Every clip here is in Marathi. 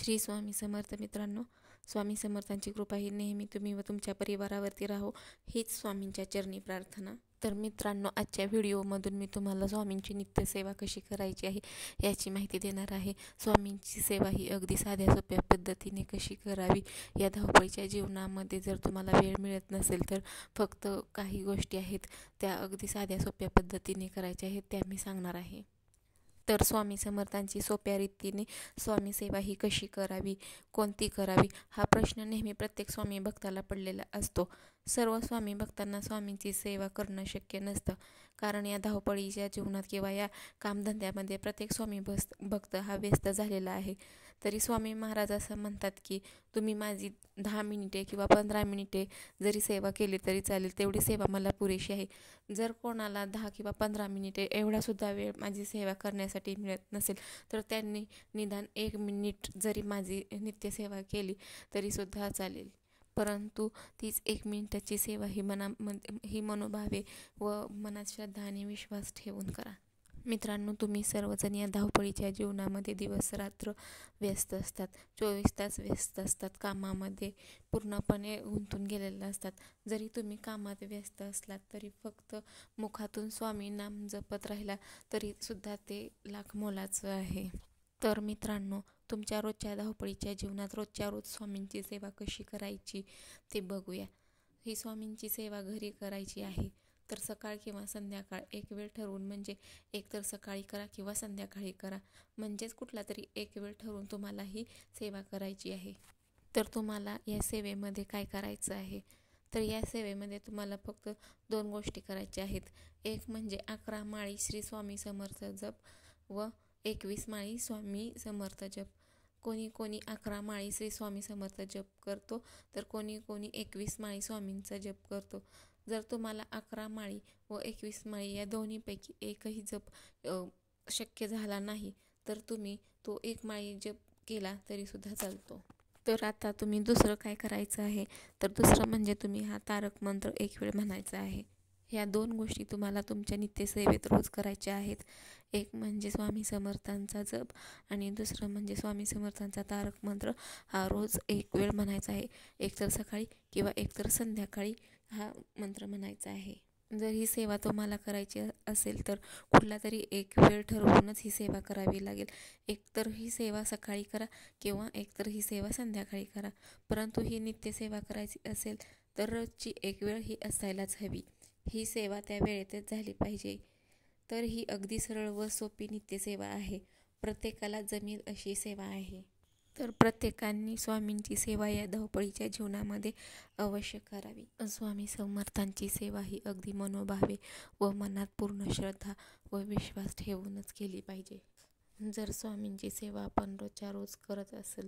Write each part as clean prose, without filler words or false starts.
श्री स्वामी समर्थ मित्रांनो, स्वामी समर्थांची कृपा ही नेहमी तुम्ही व तुमच्या परिवारावरती राहो हीच स्वामींच्या चरणी प्रार्थना। तर मित्रांनो, आजच्या व्हिडिओमधून मी तुम्हाला स्वामींची नित्यसेवा कशी करायची आहे याची माहिती देणार आहे। स्वामींची सेवा ही अगदी साध्या सोप्या पद्धतीने कशी करावी, या धावपळीच्या जीवनामध्ये जर तुम्हाला वेळ मिळत नसेल तर फक्त काही गोष्टी आहेत त्या अगदी साध्या सोप्या पद्धतीने करायच्या आहेत, त्या मी सांगणार आहे। तर स्वामी समर्थांची सोप्या रीतीने स्वामी सेवा ही कशी करावी, कोणती करावी, हा प्रश्न नेहमी प्रत्येक स्वामी भक्ताला पडलेला असतो। सर्व स्वामी भक्तांना स्वामींची सेवा करणं शक्य नसतं, कारण या धावपळीच्या जीवनात किंवा या कामधंद्यामध्ये प्रत्येक स्वामी भक्त हा व्यस्त झालेला आहे। तरी स्वामी महाराज असं म्हणतात की तुम्ही माझी 10 मिनिटे किंवा 15 मिनिटे जरी सेवा केली तरी चालेल, तेवढी सेवा मला पुरेशी आहे। जर कोणाला 10 किंवा 15 मिनिटे एवढासुद्धा वेळ माझी सेवा करण्यासाठी मिळत नसेल तर त्यांनी निदान 1 मिनिट जरी माझी नित्यसेवा केली तरीसुद्धा चालेल, परंतु तीच 1 मिनिटाची सेवा ही मनोभावे व मनात श्रद्धा आणि विश्वास ठेवून करा। मित्रांनो, तुम्ही सर्वजण या धावपळीच्या जीवनामध्ये दिवस रात्र व्यस्त असतात, 24 तास व्यस्त असतात, कामामध्ये पूर्णपणे गुंतून गेलेले असतात। जरी तुम्ही कामात व्यस्त असलात तरी फक्त मुखातून स्वामी नाम जपत राहिला तरी सुद्धा ते लाख मोलाचं आहे। तर मित्रांनो, तुमच्या रोजच्या धावपळीच्या जीवनात रोजच्या रोज स्वामींची सेवा कशी करायची ते बघूया। ही स्वामींची सेवा घरी करायची आहे तर सकाळ किंवा संध्याकाळ एक वेळ ठरवून, म्हणजे एक तर सकाळी करा किंवा संध्याकाळी करा, म्हणजेच कुठला तरी एक वेळ ठरवून तुम्हाला ही सेवा करायची आहे। तर तुम्हाला या सेवेमध्ये काय करायचं आहे, तर या सेवेमध्ये तुम्हाला फक्त 2 गोष्टी करायच्या आहेत। एक म्हणजे 11 माळी श्री स्वामी समर्थ जप व 21 माळी स्वामी समर्थ जप। कोणी कोणी 11 माळी श्री स्वामी समर्थ जप करतो तर कोणी कोणी 21 माळी स्वामींचा जप करतो। जर तुम्हाला 11 माळी व 21 माळी या दोन्हीपैकी एकही जप शक्य झाला नाही तर तुम्ही तो 1 माळी जप केला तरीसुद्धा चालतो। तर आता तुम्ही दुसरं काय करायचं आहे, तर दुसरं म्हणजे तुम्ही हा तारक मंत्र 1 वेळ म्हणायचा आहे। ह्या 2 गोष्टी तुम्हाला तुमच्या नित्यसेवेत रोज करायच्या आहेत। एक म्हणजे स्वामी समर्थांचा जप आणि दुसरं म्हणजे स्वामी समर्थांचा तारक मंत्र हा रोज 1 वेळ म्हणायचा आहे। एकतर सकाळी किंवा एकतर संध्याकाळी हा मंत्र म्हणायचा आहे। जर ही सेवा तुम्हाला करायची असेल तर कुठला तरी एक वेळ ठरवूनच ही सेवा करावी लागेल। एकतर ही सेवा सकाळी करा किंवा एकतर ही सेवा संध्याकाळी करा, परंतु ही नित्यसेवा करायची असेल तर रोजची एक वेळ ही असायलाच हवी। ही सेवा त्या वेळेतच झाली पाहिजे। तर ही अगदी सरळ व सोपी नित्यसेवा आहे, प्रत्येकाला जमेल अशी सेवा आहे। तर प्रत्येकाने स्वामींची सेवा या धावपळीच्या जीवनामध्ये अवश्य करावी। स्वामी समर्थांची सेवा ही अगदी मनोभावे व मनात पूर्ण श्रद्धा व विश्वास ठेवूनच केली पाहिजे। जर स्वामींची सेवा आपण रोजच्या रोज करत असेल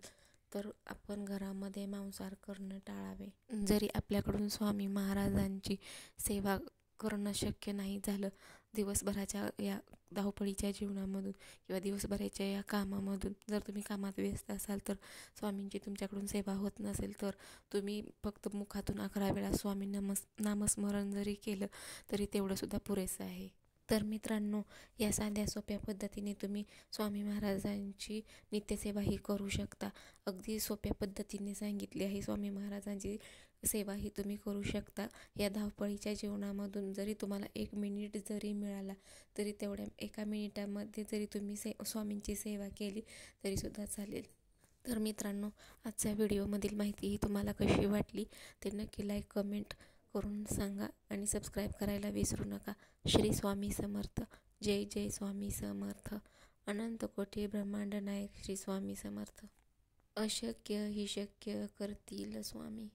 तर आपण घरामध्ये मांसाहार करणं टाळावे। जरी आपल्याकडून स्वामी महाराजांची सेवा करणं शक्य नाही झालं, दिवसभराच्या या धावपळीच्या जीवनामधून किंवा दिवसभराच्या या कामामधून जर तुम्ही कामात व्यस्त असाल तर स्वामींची तुमच्याकडून सेवा होत नसेल तर तुम्ही फक्त मुखातून 11 वेळा स्वामी नामस्मरण जरी केलं तरी तेवढंसुद्धा पुरेसं आहे। तर मित्रांनो, या साध्या सोप्या पद्धतीने तुम्ही स्वामी महाराजांची नित्यसेवा ही करू शकता। अगदी सोप्या पद्धतीने सांगितली आहे। स्वामी महाराजांची सेवा ही तुम्ही करू शकता। या धावपळीच्या जीवनामधून जरी तुम्हाला 1 मिनिट जरी मिळाला तरी तेवढ्या 1 मिनिटामध्ये जरी तुम्ही स्वामींची सेवा केली तरीसुद्धा चालेल। तर मित्रांनो, आजच्या व्हिडिओमधील माहिती ही तुम्हाला कशी वाटली ते नक्की लाईक कमेंट करून सांगा आणि सबस्क्राईब करायला विसरू नका। श्री स्वामी समर्थ। जय जय स्वामी समर्थ। अनंत कोटी ब्रह्मांड नायक श्री स्वामी समर्थ। अशक्य ही शक्य करतील स्वामी।